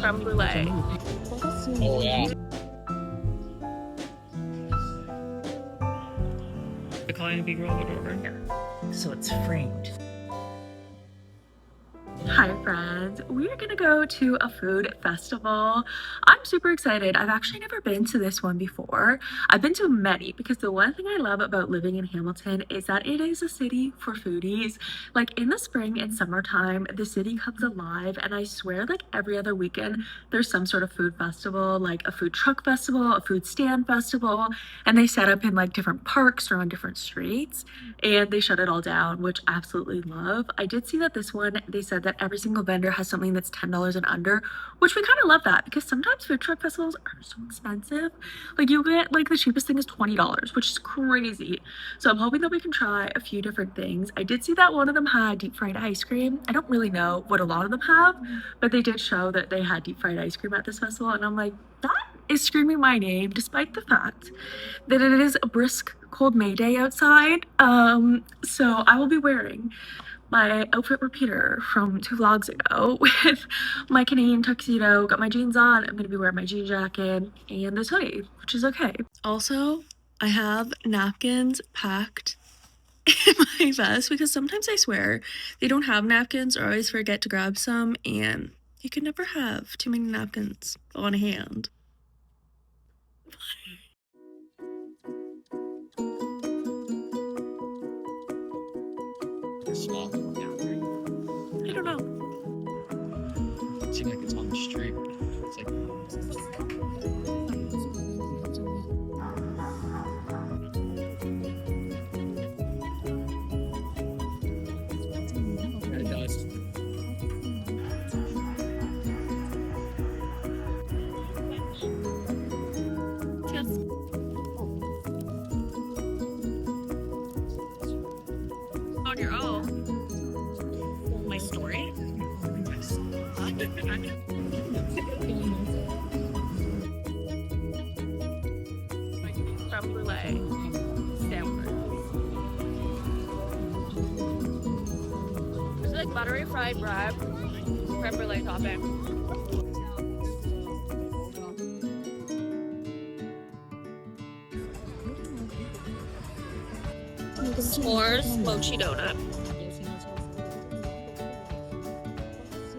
creme brulee. Oh yeah. The calling a big roll over. So it's framed. Hi friends, we are gonna go to a food festival. I'm super excited. I've actually never been to this one before. I've been to many because the one thing I love about living in Hamilton is that it is a city for foodies. Like in the spring and summertime, the city comes alive, and I swear like every other weekend there's some sort of food festival, like a food truck festival, a food stand festival, and they set up in like different parks or on different streets, and they shut it all down, which I absolutely love. I did see that this one, they said that every single vendor has something that's $10 and under, which we kind of love that because sometimes food truck festivals are so expensive. Like you get like the cheapest thing is $20, which is crazy. So I'm hoping that we can try a few different things. I did see that one of them had deep fried ice cream. I don't really know what a lot of them have, but they did show that they had deep fried ice cream at this festival, and I'm like, that is screaming my name, despite the fact that it is a brisk cold May day outside. So I will be wearing my outfit repeater from 2 vlogs ago with my Canadian tuxedo, got my jeans on. I'm gonna be wearing my jean jacket and this hoodie, which is okay. Also, I have napkins packed in my vest because sometimes I swear they don't have napkins, or I always forget to grab some, and you can never have too many napkins on hand. Small. I don't know. It seems like it's on the street. It's like it does. Yes. On your own. My story? Creme brulee sandwich. It's like buttery fried bread, creme brulee topping. S'mores mochi donut.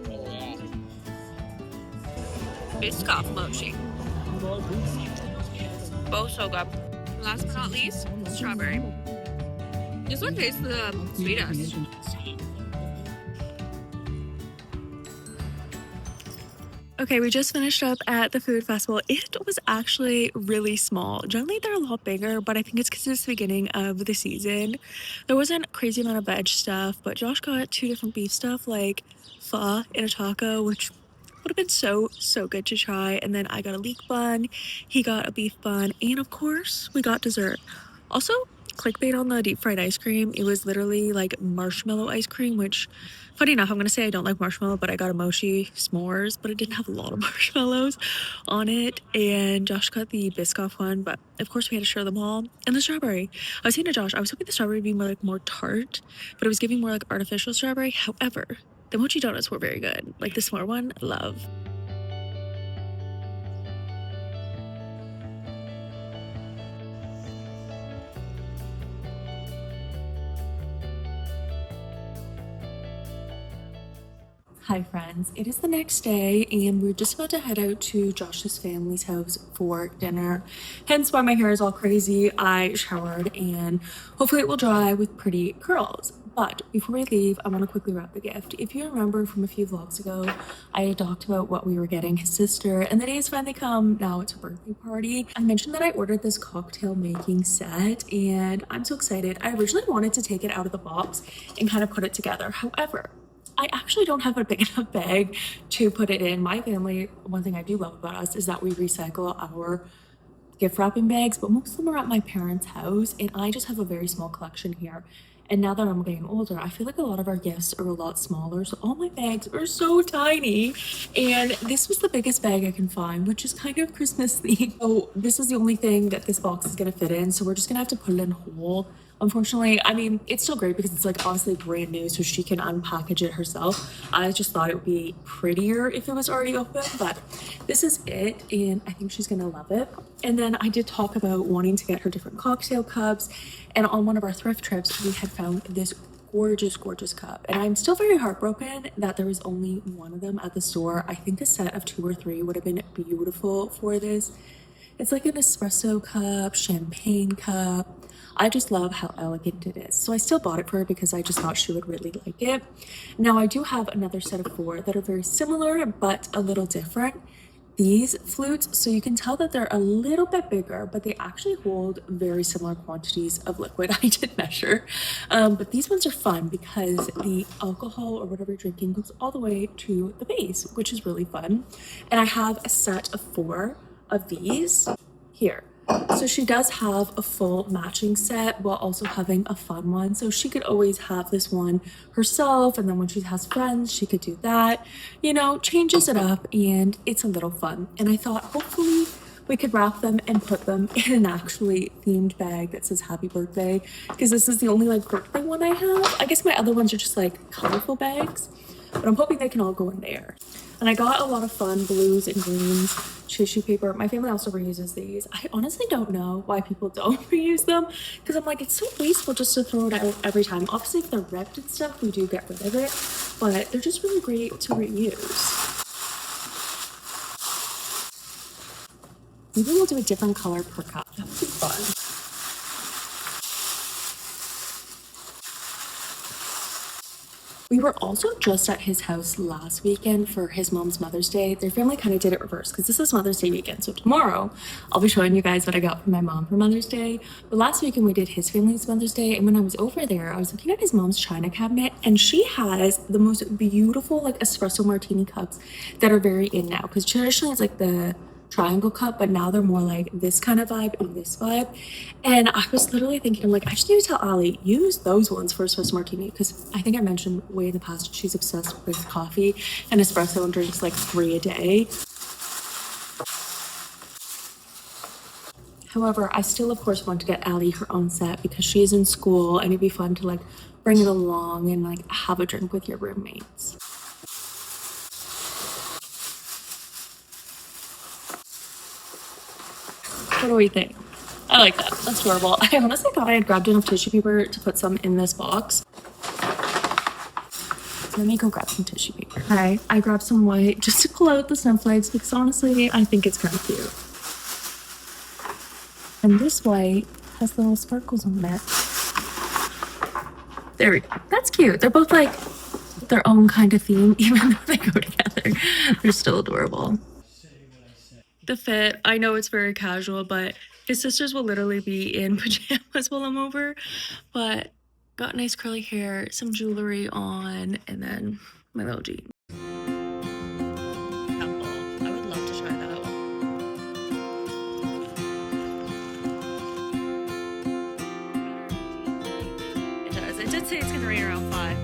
Oh yeah. Biscoff mochi. Both so good. Last but not least, strawberry. This one tastes the sweetest. Okay, we just finished up at the food festival. It was actually really small. Generally, they're a lot bigger, but I think it's because it's the beginning of the season. There wasn't a crazy amount of veg stuff, but Josh got 2 different beef stuff, like pho and a taco, which would have been so good to try. And then I got a leek bun, he got a beef bun, and of course, we got dessert. Also, clickbait on the deep fried ice cream. It was literally like marshmallow ice cream, which, funny enough, I'm gonna say I don't like marshmallow, but I got a mochi s'mores, but it didn't have a lot of marshmallows on it. And Josh got the Biscoff one, but of course we had to share them all. And the strawberry, I was saying to Josh, I was hoping the strawberry would be more tart, but it was giving more like artificial strawberry. However, the mochi donuts were very good. Like the s'more one, love. Hi friends, it is the next day and we're just about to head out to Josh's family's house for dinner. Hence why my hair is all crazy. I showered and hopefully it will dry with pretty curls. But before we leave, I want to quickly wrap the gift. If you remember from a few vlogs ago, I had talked about what we were getting his sister, and the day has finally come. Now it's her birthday party. I mentioned that I ordered this cocktail making set and I'm so excited. I originally wanted to take it out of the box and kind of put it together. However, I actually don't have a big enough bag to put it in. My family, one thing I do love about us is that we recycle our gift wrapping bags, but most of them are at my parents' house, and I just have a very small collection here. And now that I'm getting older, I feel like a lot of our gifts are a lot smaller, so all my bags are so tiny. And this was the biggest bag I can find, which is kind of Christmas themed. So this is the only thing that this box is gonna fit in, so we're just gonna have to put it in whole. Unfortunately, I mean, it's still great because it's like honestly brand new, so she can unpackage it herself. I just thought it would be prettier if it was already open, but this is it, and I think she's gonna love it. And then I did talk about wanting to get her different cocktail cups, and on one of our thrift trips, we had found this gorgeous cup, and I'm still very heartbroken that there was only one of them at the store. I think a set of 2 or 3 would have been beautiful for this. It's like an espresso cup, champagne cup. I just love how elegant it is. So I still bought it for her because I just thought she would really like it. Now I do have another set of 4 that are very similar but a little different. These flutes, so you can tell that they're a little bit bigger, but they actually hold very similar quantities of liquid. I did measure. But these ones are fun because the alcohol or whatever you're drinking goes all the way to the base, which is really fun. And I have a set of 4 of these here. So she does have a full matching set while also having a fun one. So she could always have this one herself, and then when she has friends, she could do that. You know, changes it up, and it's a little fun. And I thought hopefully we could wrap them and put them in an actually themed bag that says happy birthday, because this is the only like birthday one I have. I guess my other ones are just like colorful bags, but I'm hoping they can all go in there. And I got a lot of fun blues and greens tissue paper. My family also reuses these. I honestly don't know why people don't reuse them, because I'm like, it's so wasteful just to throw it out every time. Obviously, if they're ripped and stuff, we do get rid of it, but they're just really great to reuse. Maybe we'll do a different color per cup. That would be fun. We were also just at his house last weekend for his mom's Mother's Day. Their family kind of did it reverse because this is Mother's Day weekend. So tomorrow I'll be showing you guys what I got from my mom for Mother's Day. But last weekend we did his family's Mother's Day. And when I was over there, I was looking at his mom's china cabinet, and she has the most beautiful like espresso martini cups that are very in now. Because traditionally it's like the triangle cup, but now they're more like this kind of vibe and this vibe. And I was literally thinking, I'm like, I just need to tell Ali, use those ones for espresso martini, because I think I mentioned way in the past she's obsessed with coffee and espresso and drinks like 3 a day. However, I still of course want to get Ali her own set because she is in school, and it'd be fun to like bring it along and like have a drink with your roommates. What do we think? I like that. That's adorable. I honestly thought I had grabbed enough tissue paper to put some in this box. Let me go grab some tissue paper. Okay, I grabbed some white just to pull out the snowflakes because honestly, I think it's kind of cute. And this white has little sparkles on it. There we go. That's cute. They're both like their own kind of theme, even though they go together. They're still adorable. The fit, I know it's very casual, but his sisters will literally be in pajamas while I'm over. But got nice curly hair, some jewelry on, and then my little jeans. Apple. I would love to try that. It does. It did say it's gonna rain around 5.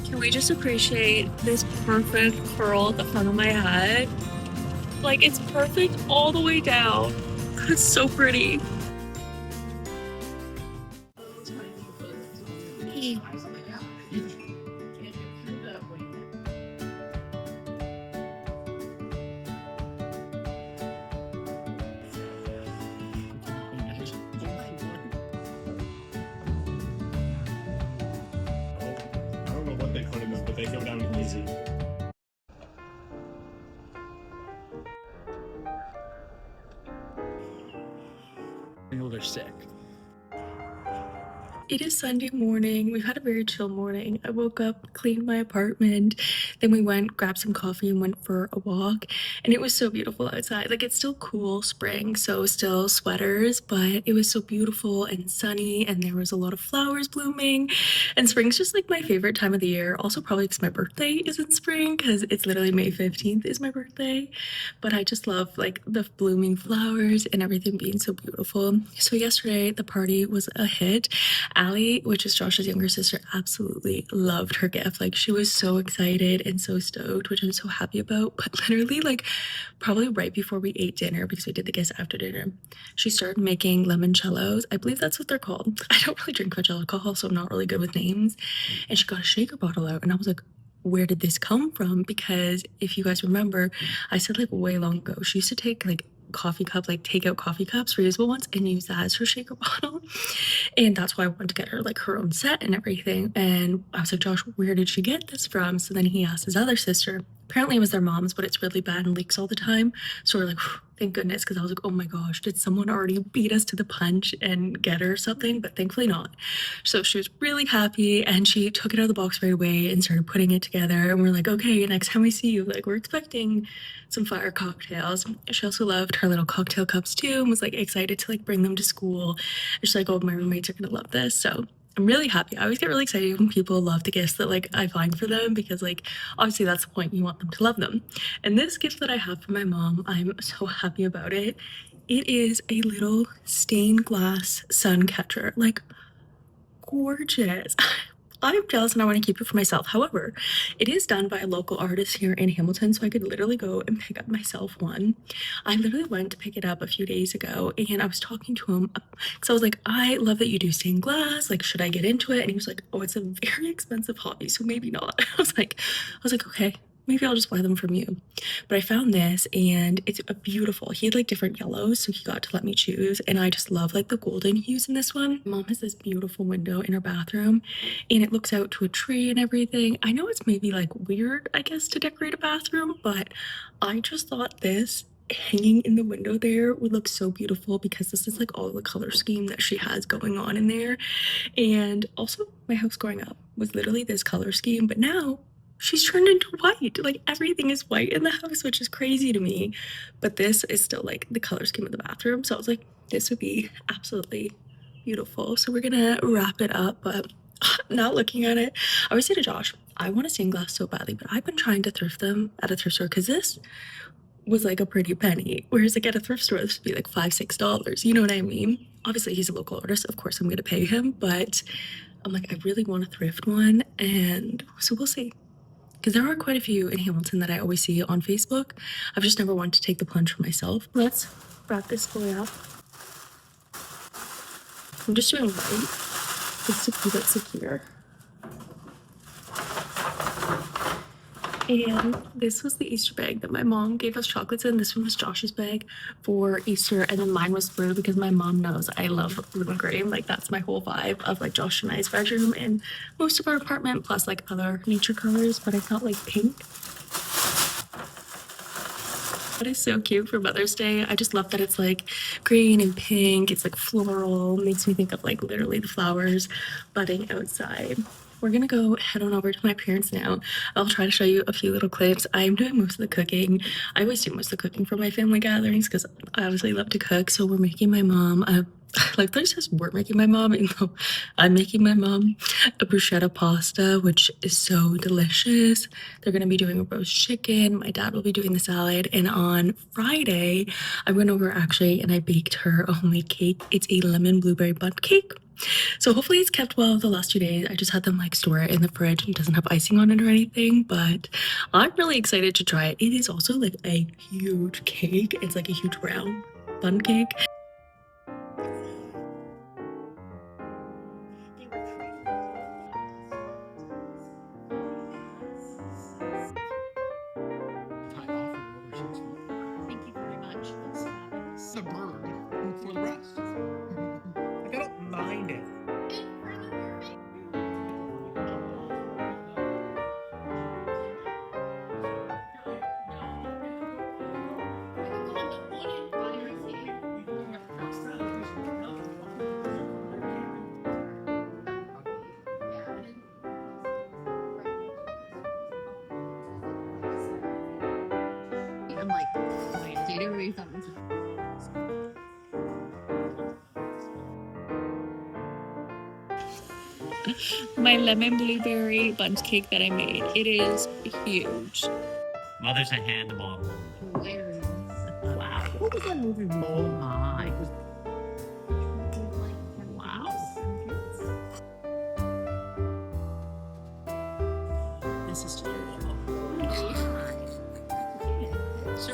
Can we just appreciate this perfect curl at the front of my head? Like, it's perfect all the way down. It's so pretty. But they go down easy. I know they're sick. It is Sunday morning. We've had a very chill morning. I woke up, cleaned my apartment, then we went, grabbed some coffee and went for a walk. And it was so beautiful outside. Like, it's still cool spring, so still sweaters, but it was so beautiful and sunny, and there was a lot of flowers blooming. And spring's just like my favorite time of the year. Also probably because my birthday is in spring, because it's literally May 15th is my birthday. But I just love like the blooming flowers and everything being so beautiful. So yesterday the party was a hit. Allie, which is Josh's younger sister, absolutely loved her gift. Like, she was so excited and so stoked, which I'm so happy about. But literally, like, probably right before we ate dinner, because we did the gifts after dinner, she started making limoncellos. I believe that's what they're called. I don't really drink much alcohol, so I'm not really good with names. And she got a shaker bottle out, and I was like, where did this come from? Because if you guys remember, I said like way long ago, she used to take like coffee cup, like take out coffee cups, reusable ones, and use that as her shaker bottle. And that's why I wanted to get her like her own set and everything. And I was like, Josh, where did she get this from? So then he asked his other sister. Apparently it was their mom's, but it's really bad and leaks all the time. So we're like, thank goodness, because I was like, oh my gosh, did someone already beat us to the punch and get her something? But thankfully not. So she was really happy, and she took it out of the box right away and started putting it together. And we're like, okay, next time we see you, like, we're expecting some fire cocktails. She also loved her little cocktail cups too, and was like excited to like bring them to school. And she's like, oh, my roommates are gonna love this. So I'm really happy. I always get really excited when people love the gifts that like I find for them, because like obviously that's the point, you want them to love them. And this gift that I have for my mom, I'm so happy about it. It is a little stained glass sun catcher. Like, gorgeous. I'm jealous and I want to keep it for myself. However, it is done by a local artist here in Hamilton, so I could literally go and pick up myself one. I literally went to pick it up a few days ago, and I was talking to him because I was like, I love that you do stained glass. Like, should I get into it? And he was like, oh, it's a very expensive hobby, so maybe not. I was like, okay, maybe I'll just buy them from you. But I found this, and it's a beautiful. He had like different yellows, so he got to let me choose. And I just love like the golden hues in this one. Mom has this beautiful window in her bathroom, and it looks out to a tree and everything. I know it's maybe like weird, I guess, to decorate a bathroom, but I just thought this hanging in the window there would look so beautiful, because this is like all the color scheme that she has going on in there. And also, my house growing up was literally this color scheme, but now she's turned into white. Like, everything is white in the house, which is crazy to me. But this is still like the color scheme of the bathroom. So I was like, this would be absolutely beautiful. So we're gonna wrap it up. But now looking at it, I always say to Josh, I want a stained glass so badly, but I've been trying to thrift them at a thrift store, because this was like a pretty penny. Whereas like at a thrift store, this would be like $5-6. You know what I mean? Obviously, he's a local artist. Of course, I'm gonna pay him. But I'm like, I really want a thrift one. And so we'll see, because there are quite a few in Hamilton that I always see on Facebook. I've just never wanted to take the plunge for myself. Let's wrap this boy up. I'm just doing white just to keep it secure. And this was the Easter bag that my mom gave us chocolates in. This one was Josh's bag for Easter, and then mine was blue, because my mom knows I love blue and gray. Like, that's my whole vibe of like Josh and I's bedroom and most of our apartment, plus like other nature colors. But I felt like pink. That is so cute for Mother's Day. I just love that it's like green and pink. It's like floral. Makes me think of like literally the flowers budding outside. We're gonna go head on over to my parents now. I'll try to show you a few little clips. I'm doing most of the cooking. I always do most of the cooking for my family gatherings, because I obviously love to cook. So we're making my mom like, that says we're making my mom, even though I'm making my mom a bruschetta pasta, which is so delicious. They're gonna be doing a roast chicken. My dad will be doing the salad. And on Friday, I went over actually and I baked her a homemade cake. It's a lemon blueberry bundt cake. So hopefully it's kept well the last 2 days. I just had them like store it in the fridge, and it doesn't have icing on it or anything, but I'm really excited to try it. It is also like a huge cake. It's like a huge round bundt cake. Thank you very much. It's a bird for the rest. I don't mind it. I'm like, wait, do you know what something? My lemon blueberry bundt cake that I made. It is huge. Mother's a hand model. Hilarious. Wow. What was that movie? Oh my. It was Wow.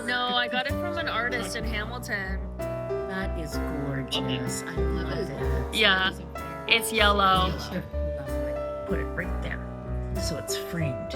No, I got it from an artist in Hamilton. That is gorgeous. I love it. Yeah, it's yellow. Lovely. Put it right there. So it's framed.